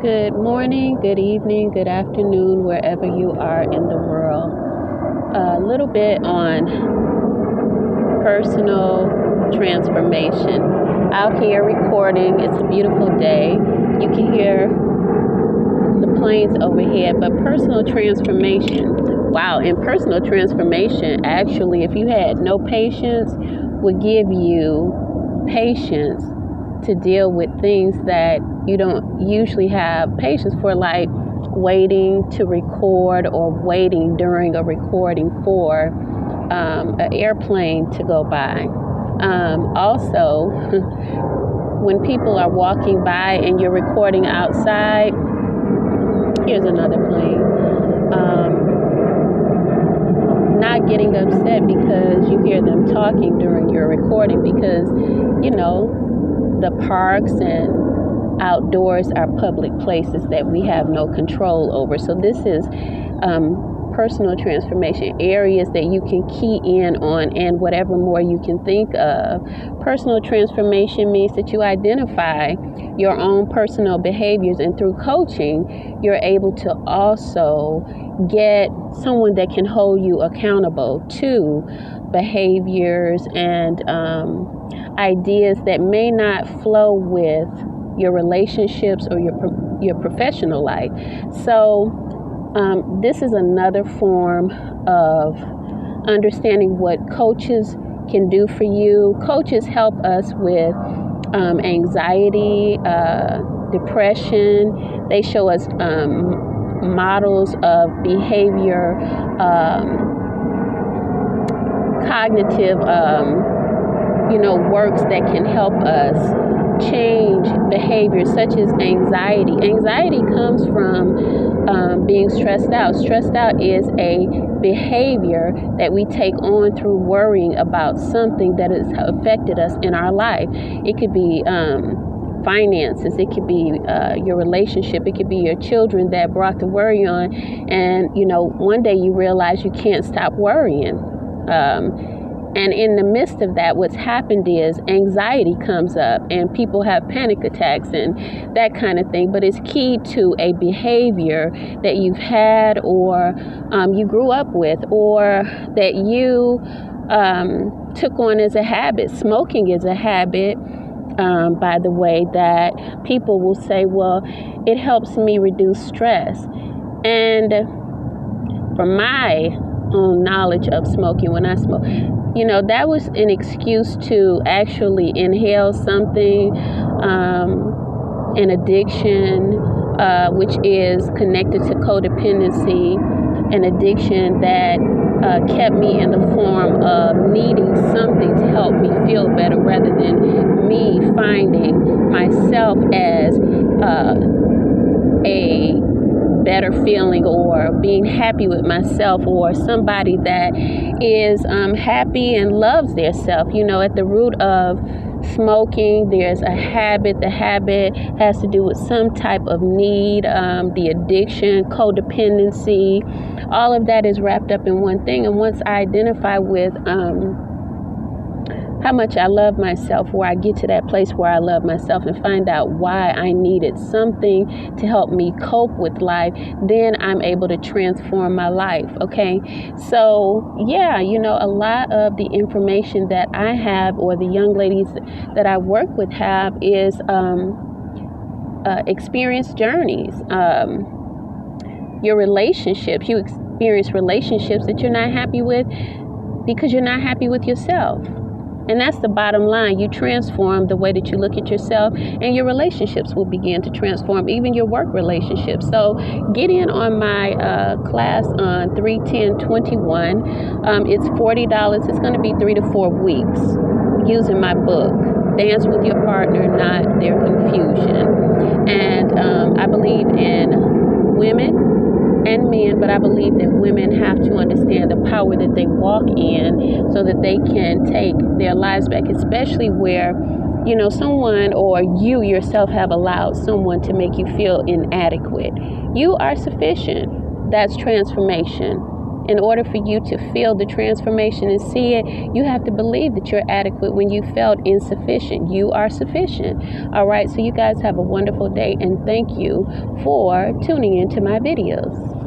Good morning, good evening, good afternoon, wherever you are in the world. A little bit on personal transformation. Out here recording, it's a beautiful day. You can hear the planes overhead, but personal transformation. Wow, and personal transformation, actually, if you had no patience, would give you patience to deal with things that you don't usually have patience for, like waiting to record or waiting during a recording for an airplane to go by. Also, when people are walking by and you're recording outside, here's another plane. Not getting upset because you hear them talking during your recording, because the parks and outdoors are public places that we have no control over. So this is personal transformation, areas that you can key in on and whatever more you can think of. Personal transformation means that you identify your own personal behaviors, and through coaching, you're able to also get someone that can hold you accountable to behaviors and ideas that may not flow with your relationships or your professional life. So this is another form of understanding what coaches can do for you. Coaches help us with anxiety, depression. They show us models of behavior, cognitive works that can help us change behaviors such as anxiety. Anxiety comes from being stressed out. Stressed out is a behavior that we take on through worrying about something that has affected us in our life. It could be finances, it could be your relationship, it could be your children that brought the worry on, and one day you realize you can't stop worrying. And in the midst of that, what's happened is anxiety comes up and people have panic attacks and that kind of thing. But it's key to a behavior that you've had or you grew up with, or that you took on as a habit. Smoking is a habit, by the way, that people will say, well, it helps me reduce stress. And from my own knowledge of smoking, when I smoke, that was an excuse to actually inhale something, an addiction, which is connected to codependency, an addiction that kept me in the form of needing something to help me feel better, rather than me finding myself as a better feeling or being happy with myself, or somebody that is happy and loves their self. At the root of smoking, there's a habit. The habit has to do with some type of need, the addiction, codependency. All of that is wrapped up in one thing. And once I identify with how much I love myself, where I get to that place where I love myself and find out why I needed something to help me cope with life, then I'm able to transform my life. Okay. So yeah, a lot of the information that I have, or the young ladies that I work with have, is experience journeys. Your relationships, you experience relationships that you're not happy with because you're not happy with yourself. And that's the bottom line. You transform the way that you look at yourself, and your relationships will begin to transform, even your work relationships. So get in on my class on 3/10/21. It's $40. It's going to be 3 to 4 weeks using my book, Dance with Your Partner, Not Their Confusion. And I believe in women and men, but I believe that women have to understand the power that they walk in so that they can take their lives back, especially where, someone or you yourself have allowed someone to make you feel inadequate. You are sufficient. That's transformation. In order for you to feel the transformation and see it, you have to believe that you're adequate when you felt insufficient. You are sufficient. All right, so you guys have a wonderful day, and thank you for tuning into my videos.